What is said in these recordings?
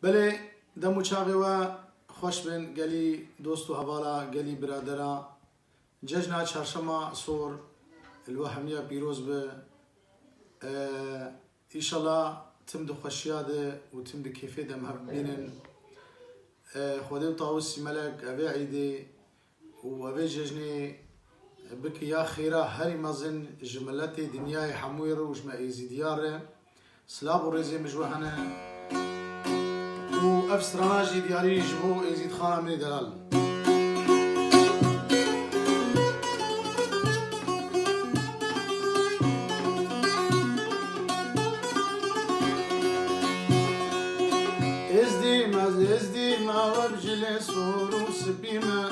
بله دمو چاوی و خوش بین گلی دوست و هوالا گلی برادرا جشن چهارشنبه سور الوهمية بيروز به إن شاء الله تمد خوشياده وتمد كيفية دم هبينن خديو طاوسي ملك أبي عيدي وأبي ججني بك يا خيرا هري مازن جملتي دنياي حموير وجمع إيزي دياره سلاب ورزي مجوهنا وأفسرناجي دياري جبو إيزيد خانة من دلال ازديما وبجلي صور وسبيما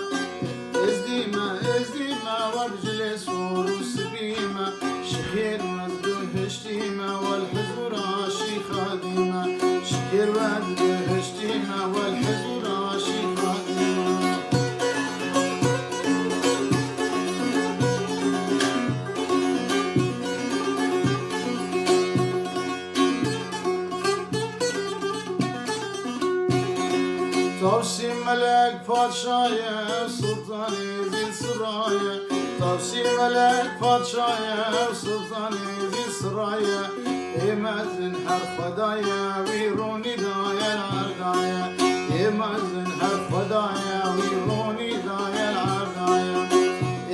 ازديما وبجلي صور وسبيما شكير مزده هشتيما والحزور عاشي خاديما شكير مزده هشتيما والحزور عاشي خاديما طوسي ملك بادشاية سلطاني زين سرايا طوسي ملك بادشاية سلطاني زين سرايا يمازن هر خدايا ويروني دايا العردايا يمازن هر خدايا ويروني دايا العردايا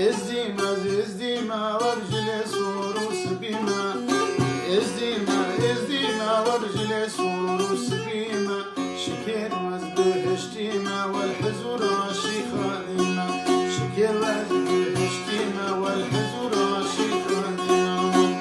ازديما ورجلي صور وسبيما ازديما ورجلي صور وسبيما شكير وزده هشتيما والحزور عاشي خادمة شكير وزده هشتيما والحزور عاشي خادمة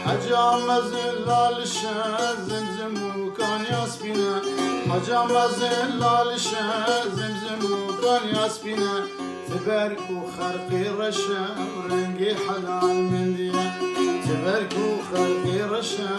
حجام زلال الشاز زمزم وكان ياسبينا حجام زلال الشاز زمزم وكان ياسبينا تبارك وخرقي رشا ورنقي حلال من ديا تبارك وخرقي رشا